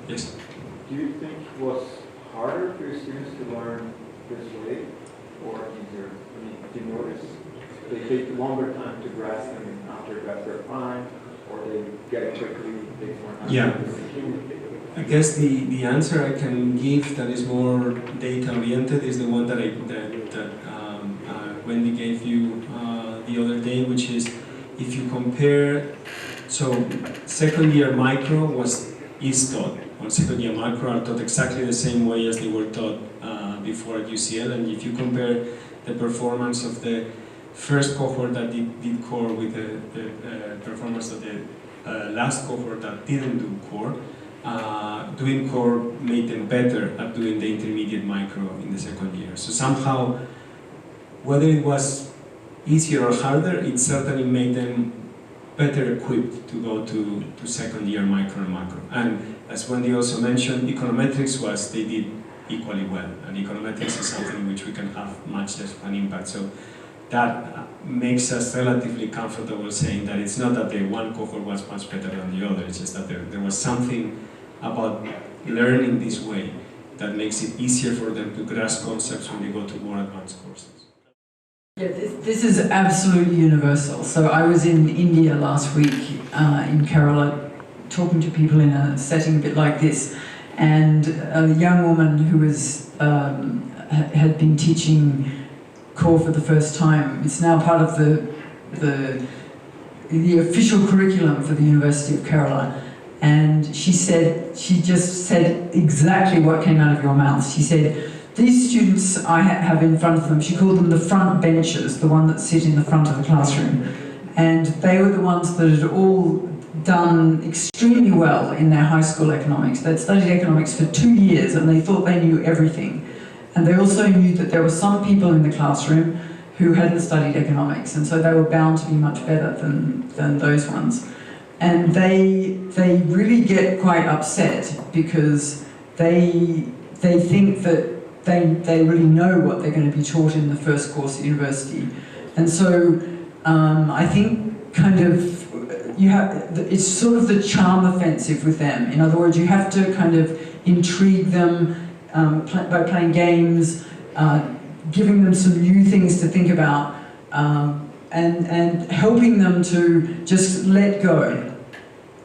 Yes. Do you think it was harder for your students to learn this way, or easier? I mean, do you notice they take longer time to grasp them after their prime, or they get it quickly, they learn how Yeah. to execute? I guess the answer I can give that is more data-oriented is the one that Wendy gave you the other day, which is if you compare, so second year micro is taught, or second year macro are taught exactly the same way as they were taught before at UCL, and if you compare the performance of the first cohort that did core with the performance of the last cohort that didn't do core, doing core made them better at doing the intermediate micro in the second year. So somehow, whether it was easier or harder, it certainly made them better equipped to go to second year micro and macro. And as Wendy also mentioned, econometrics they did equally well. And econometrics is something which we can have much less of an impact. So that makes us relatively comfortable saying that it's not that the one cohort was much better than the other, it's just that there was something about learning this way that makes it easier for them to grasp concepts when they go to more advanced courses. Yeah, this is absolutely universal. So I was in India last week in Kerala talking to people in a setting a bit like this, and a young woman who was had been teaching core for the first time. It's now part of the official curriculum for the University of Kerala. And she just said exactly what came out of your mouth. She said, these students I have in front of them, she called them the front benchers, the one that sit in the front of the classroom. And they were the ones that had all done extremely well in their high school economics. They'd studied economics for 2 years and they thought they knew everything. And they also knew that there were some people in the classroom who hadn't studied economics, and so they were bound to be much better than those ones. And they really get quite upset because they think that they really know what they're going to be taught in the first course at university. And so I think kind of it's sort of the charm offensive with them. In other words, you have to kind of intrigue them by playing games, giving them some new things to think about, and helping them to just let go.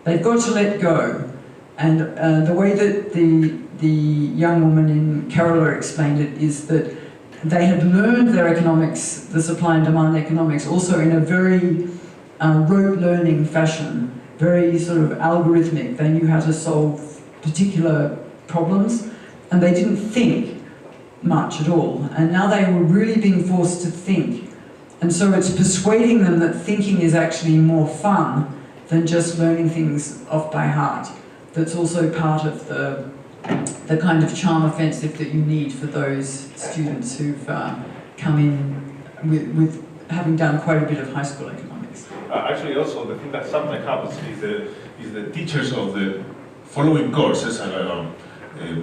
They've got to let go. And the way that the young woman in Kerala explained it is that they had learned their economics, the supply and demand economics, also in a very rote learning fashion, very sort of algorithmic. They knew how to solve particular problems, and they didn't think much at all. And now they were really being forced to think. And so it's persuading them that thinking is actually more fun than just learning things off by heart. That's also part of the kind of charm offensive that you need for those students who've come in with having done quite a bit of high school economics. Actually, also the thing that sometimes happens is the teachers of the following courses,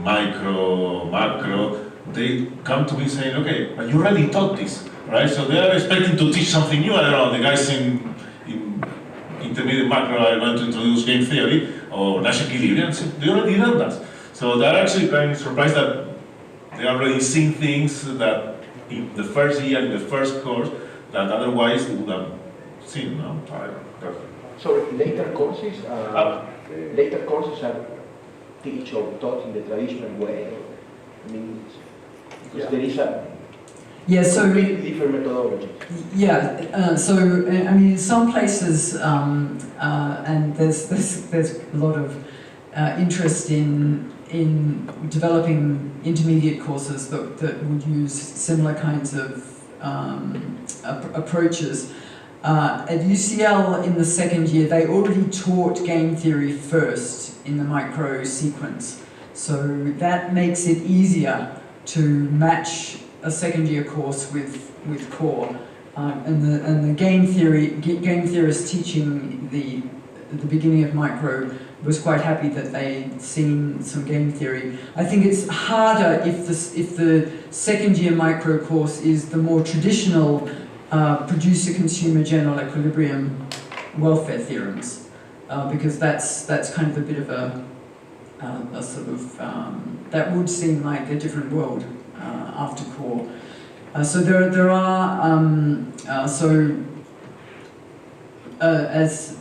micro, macro, they come to me saying, okay, but you already taught this, right? So they are expecting to teach something new. I don't know, the guys in intermediate macro are going to introduce game theory or Nash equilibrium. So they already know that. So they're actually kind of surprised that they already seen things that in the first year, in the first course, that otherwise they would have seen. No? So later courses are teach or taught in the traditional way. I mean, because there is a completely different methodology. Yeah. So I mean, in some places, and there's a lot of interest in developing intermediate courses that would use similar kinds of approaches. At UCL in the second year, they already taught game theory first in the micro sequence. So that makes it easier to match a second year course with core. And the game theorist teaching the beginning of micro was quite happy that they'd seen some game theory. I think it's harder if the second year micro course is the more traditional producer-consumer general equilibrium welfare theorems, because that's kind of a bit of a sort of, that would seem like a different world after core. So there are, as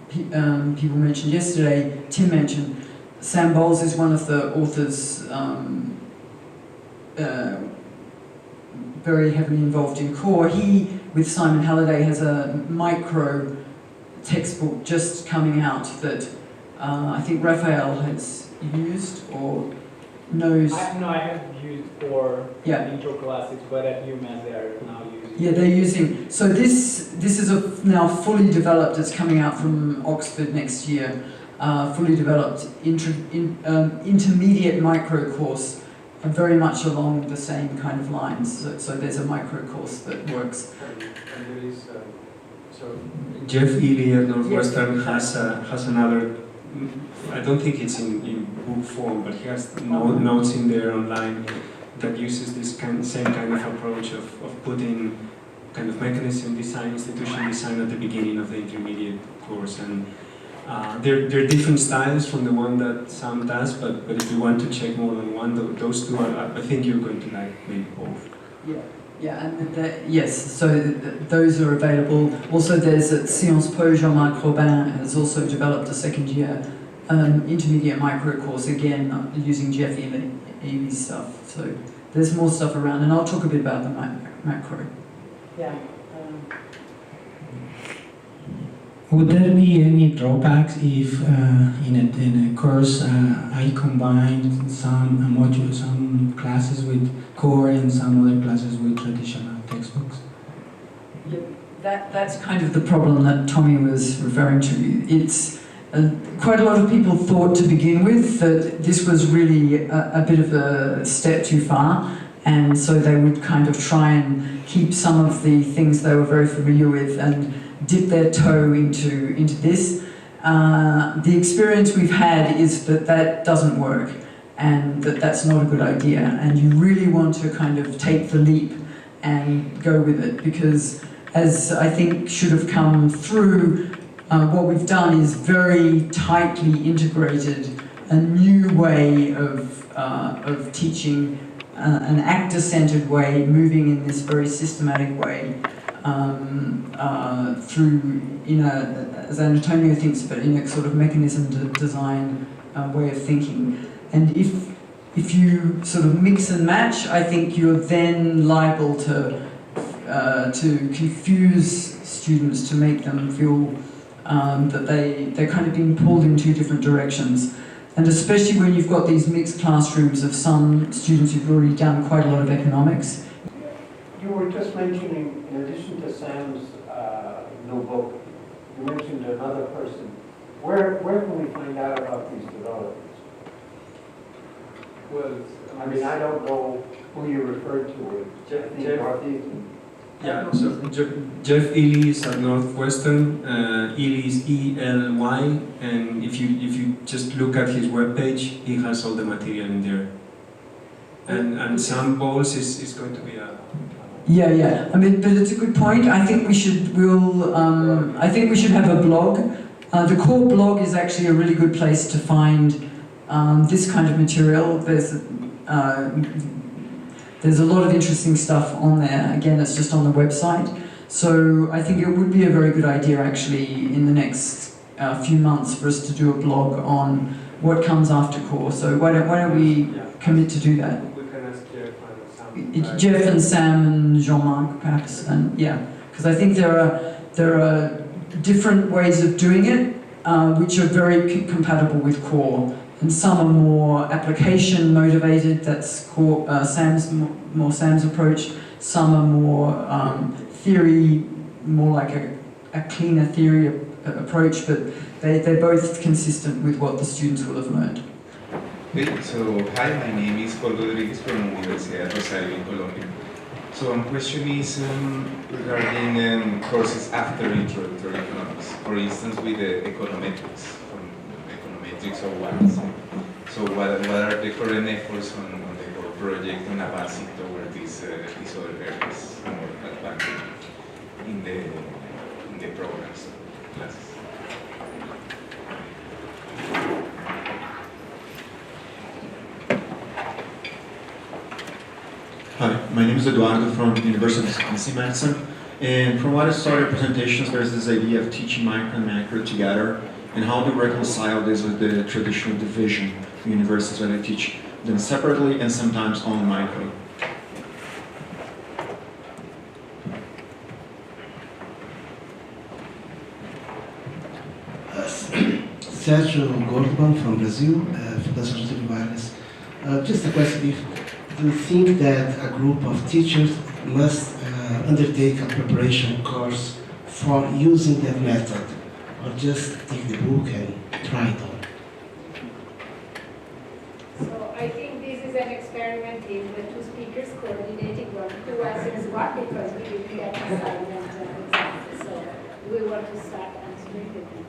people mentioned yesterday, Tim mentioned, Sam Bowles is one of the authors very heavily involved in core. He, with Simon Halliday, has a micro textbook just coming out that I think Raphael has used or knows. I have used for intro classics, but at UMass they are now using. Yeah, they're using. So this is now fully developed. It's coming out from Oxford next year. Fully developed intermediate micro course, very much along the same kind of lines. So there's a micro course that works. And there is, so Jeff Ely at Northwestern has another. I don't think it's in book form, but he has notes in there online that uses this same kind of approach of putting kind of mechanism design, institution design at the beginning of the intermediate course. And there are different styles from the one that Sam does, but if you want to check more than one, those two are, I think you're going to like maybe both. Yeah, and yes, so those are available. Also there's at Sciences Po, Jean-Marc Robin has also developed a second year intermediate micro course, again using Jeff Ely's stuff. So there's more stuff around, and I'll talk a bit about the macro. Yeah. Would there be any drawbacks if in a course I combined some modules, some classes with core and some other classes with traditional textbooks? Yeah, that's kind of the problem that Tommy was referring to. It's quite a lot of people thought to begin with that this was really a bit of a step too far, and so they would kind of try and keep some of the things they were very familiar with and dip their toe into this. The experience we've had is that doesn't work, and that's not a good idea, and you really want to kind of take the leap and go with it, because as I think should have come through, what we've done is very tightly integrated a new way of teaching, an actor-centered way, moving in this very systematic way, through, as Antonio thinks, but in a sort of mechanism design way of thinking. And if you sort of mix and match, I think you're then liable to confuse students, to make them feel that they're kind of being pulled in two different directions. And especially when you've got these mixed classrooms of some students who've already done quite a lot of economics. You were just mentioning, in addition to Sam's new book, you mentioned another person. Where can we find out about these developments? Well, I mean, I don't know who you referred to. Jeff. Yeah, so Jeff Ely is at Northwestern. Ely is E-L-Y, and if you just look at his webpage, he has all the material in there. And Sam Bowles is going to be a... Yeah. I mean, but it's a good point. I think we should. I think we should have a blog. The core blog is actually a really good place to find this kind of material. There's a lot of interesting stuff on there. Again, it's just on the website. So I think it would be a very good idea, actually, in the next few months for us to do a blog on what comes after core. So why don't we commit to do that? We can ask Jeff and Sam. Jeff and Sam and Jean-Marc, perhaps, and because I think there are different ways of doing it, which are very compatible with core. And some are more application motivated, that's core, Sam's approach. Some are more theory, more like a cleaner theory approach, but they're both consistent with what the students will have learned. Okay, so hi, my name is Paul Rodriguez from Universidad Rosario in Colombia. So my question is regarding courses after introductory economics, for instance with the econometrics, or what? So what are the current efforts on the whole project on advancing toward these other areas more advanced in the programs classes? My name is Eduardo from University of Wisconsin-Madison. And from what I saw your presentations, there's this idea of teaching micro and macro together, and how do you reconcile this with the traditional division in universities where they teach them separately and sometimes only micro? Sérgio Gordoban from Brazil, Fundação Getúlio Vargas. Just a question, if you think that a group of teachers must undertake a preparation course for using that method, or just take the book and try it on? So I think this is an experiment in the two speakers coordinating who answers what, because we didn't get assignment exactly. So we want to start answering the question.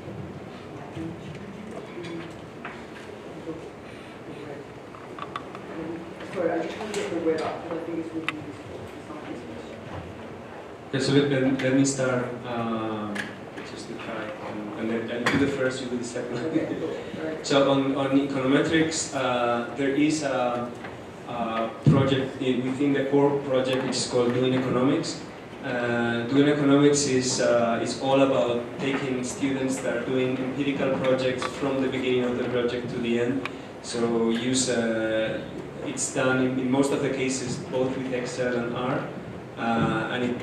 Sorry, I just want to get the web up because I think it's really useful for some of these questions. Okay, so let me start just to try, and then I'll do the first, you do the second. Okay. So on econometrics, there is a project within the core project which is called Doing Economics. Doing Economics is all about taking students that are doing empirical projects from the beginning of the project to the end. So it's done in most of the cases both with Excel and R, and it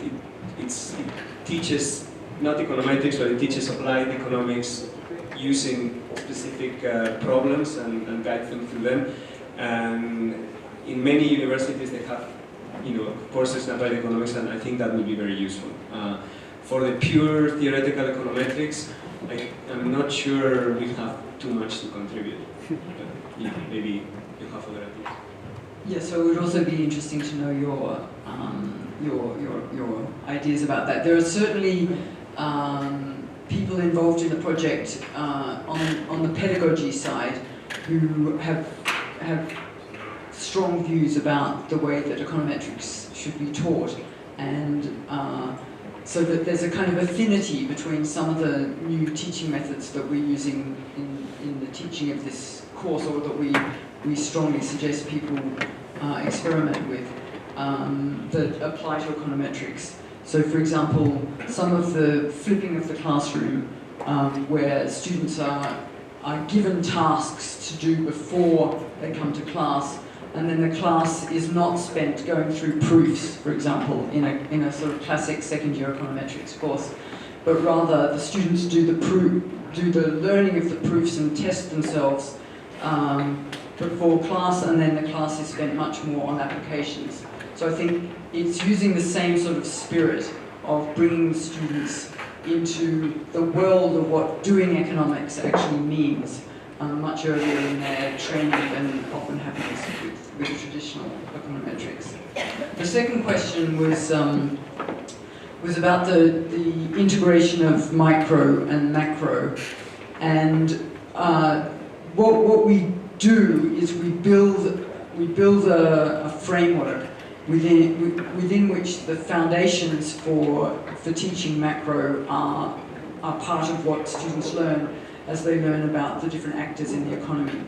teaches not econometrics, but it teaches applied economics using specific problems and guide them through them. And in many universities they have courses in applied economics, and I think that will be very useful. For the pure theoretical econometrics, I'm not sure we have too much to contribute. But, maybe you have other ideas. Yeah, so it would also be interesting to know your ideas about that. There are certainly people involved in the project on the pedagogy side who have strong views about the way that econometrics should be taught, and so that there's a kind of affinity between some of the new teaching methods that we're using in the teaching of this course, or that we strongly suggest people experiment with, that apply to econometrics. So for example, some of the flipping of the classroom, where students are given tasks to do before they come to class, and then the class is not spent going through proofs, for example, in a sort of classic second year econometrics course, but rather the students do the learning of the proofs and test themselves before class, and then the class is spent much more on applications. So I think it's using the same sort of spirit of bringing students into the world of what doing economics actually means much earlier in their training than often happens with traditional econometrics. The second question was about the integration of micro and macro, and what we do is we build a framework within which the foundations for teaching macro are part of what students learn as they learn about the different actors in the economy.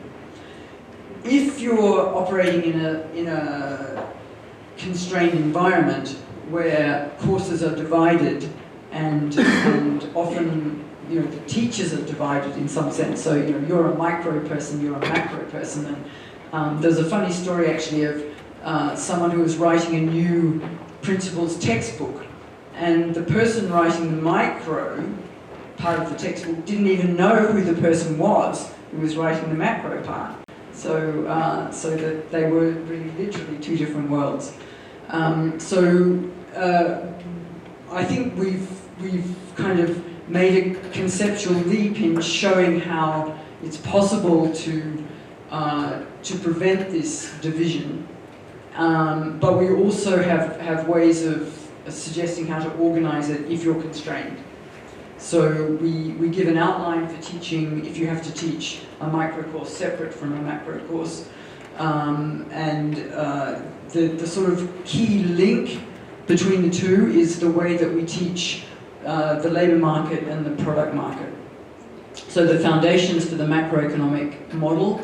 If you're operating in a constrained environment where courses are divided and often the teachers are divided in some sense, so you're a micro person, you're a macro person, and there's a funny story actually of someone who was writing a new principles textbook, and the person writing the micro part of the textbook didn't even know who the person was who was writing the macro part. So that they were really literally two different worlds. I think we've kind of made a conceptual leap in showing how it's possible to prevent this division, but we also have ways of suggesting how to organize it if you're constrained. So we give an outline for teaching if you have to teach a micro course separate from a macro course, and the sort of key link between the two is the way that we teach the labour market and the product market. So the foundations for the macroeconomic model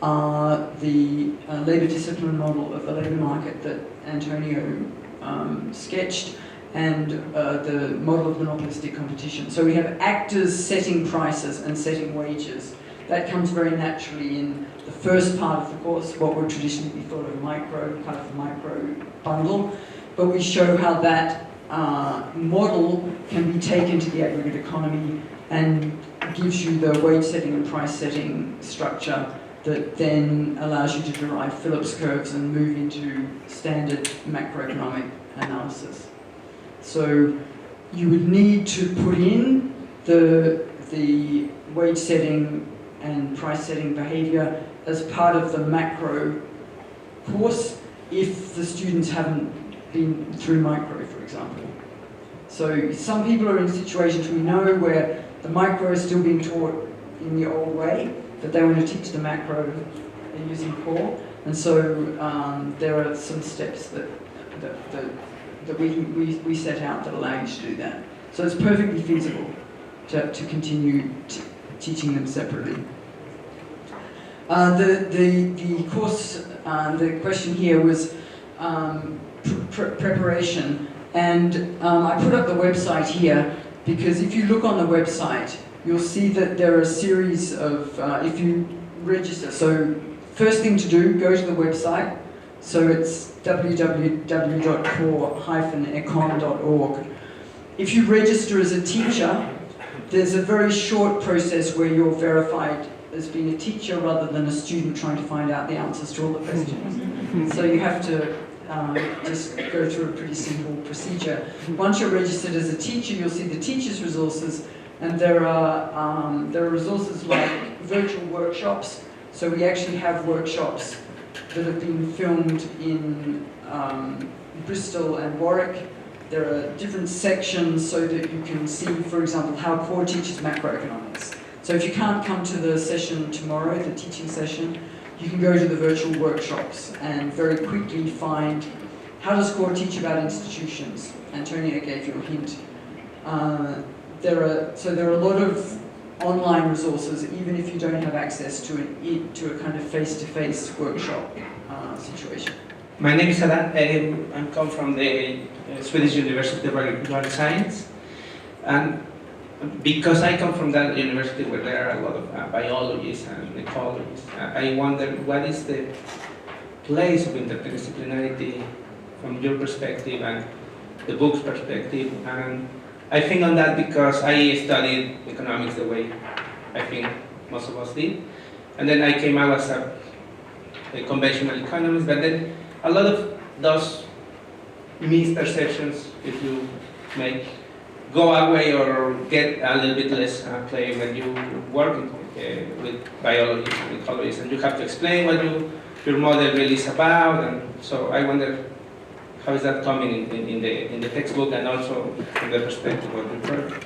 are the labour discipline model of the labour market that Antonio sketched, and the model of monopolistic competition. So we have actors setting prices and setting wages. That comes very naturally in the first part of the course, what would traditionally be thought of kind of micro bundle. But we show how that model can be taken to the aggregate economy and gives you the wage setting and price setting structure that then allows you to derive Phillips curves and move into standard macroeconomic analysis. So you would need to put in the wage setting and price setting behavior as part of the macro course if the students haven't been through micro, for example. So some people are in situations we know where the micro is still being taught in the old way, but they want to teach the macro using core. And so there are some steps that we set out that allow you to do that. So it's perfectly feasible to continue teaching them separately. The course, the question here was preparation, and I put up the website here because if you look on the website, you'll see that there are a series of, if you register, so first thing to do, go to the website, so it's www.core-econ.org. If you register as a teacher, there's a very short process where you're verified as being a teacher rather than a student trying to find out the answers to all the questions. So you have to just go through a pretty simple procedure. Once you're registered as a teacher, you'll see the teacher's resources, and there are resources like virtual workshops. So we actually have workshops that have been filmed in Bristol and Warwick. There are different sections so that you can see, for example, how core teaches macroeconomics. So if you can't come to the session tomorrow, the teaching session, you can go to the virtual workshops and very quickly find how does core teach about institutions. Antonia gave you a hint. There are a lot of online resources, even if you don't have access to a kind of face-to-face workshop situation. My name is Adam. I come from the Swedish University of Agricultural Science, and because I come from that university where there are a lot of biologists and ecologists, I wonder what is the place of interdisciplinarity from your perspective and the book's perspective. And I think on that because I studied economics the way I think most of us did, and then I came out as a conventional economist, but then a lot of those misperceptions, if you may, go away or get a little bit less play when you work with biologists and ecologists, and you have to explain what your model really is about. And so I wonder how is that coming in the textbook and also from the perspective of the project.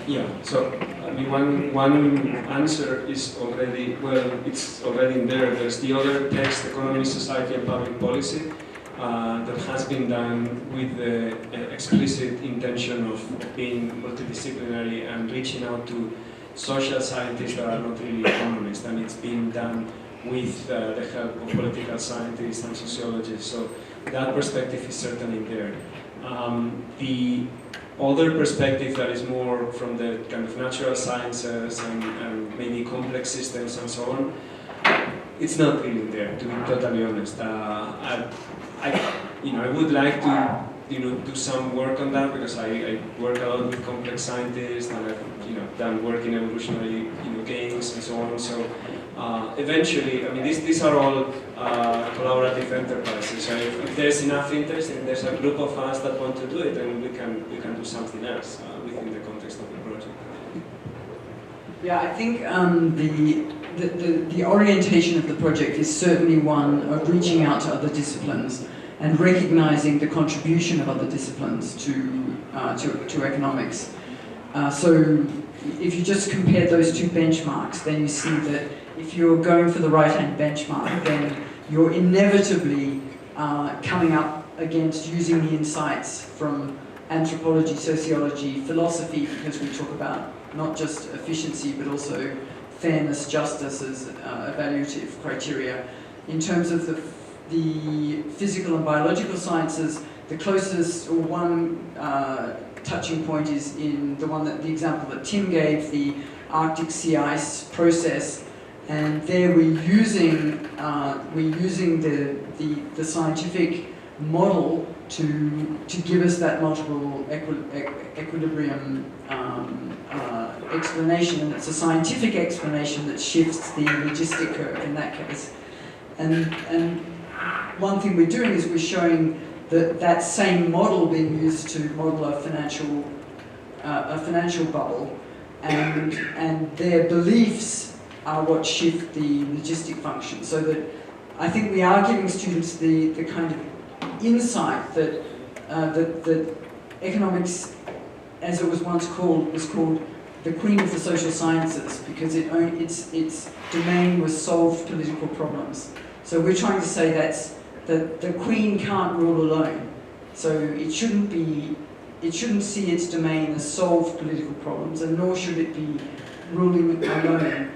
Yeah, so I mean one answer is already, well, it's already in there. There's the other text, Economy, Society and Public Policy, that has been done with the explicit intention of being multidisciplinary and reaching out to social scientists that are not really economists, and it's being done with the help of political scientists and sociologists. So that perspective is certainly there. The other perspective that is more from the kind of natural sciences and maybe complex systems and so on, it's not really there, to be totally honest. I would like to do some work on that because I work a lot with complex scientists and I've done work in evolutionary games and so on. So eventually, I mean, these are all collaborative enterprises. So if there's enough interest, if there's a group of us that want to do it, then we can do something else within the context of the project. Yeah, I think the orientation of the project is certainly one of reaching out to other disciplines and recognizing the contribution of other disciplines to economics. So if you just compare those two benchmarks, then you see that if you're going for the right-hand benchmark, then you're inevitably coming up against using the insights from anthropology, sociology, philosophy, because we talk about not just efficiency but also fairness, justice as evaluative criteria. In terms of the physical and biological sciences, the closest or one touching point is in the example that Tim gave, the Arctic sea ice process, and there we're using the scientific model to give us that multiple equilibrium explanation, and it's a scientific explanation that shifts the logistic curve in that case. And one thing we're doing is we're showing that same model being used to model a financial bubble, and their beliefs are what shift the logistic function. So that I think we are giving students the kind of insight that that economics, as it was once called, was called the queen of the social sciences, because its domain was solved political problems. So we're trying to say that the queen can't rule alone. So it shouldn't see its domain as solved political problems, and nor should it be ruling alone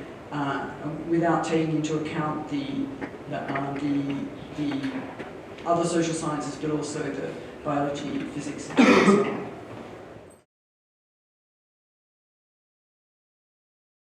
without taking into account the other social sciences, but also the biology, physics, and so on.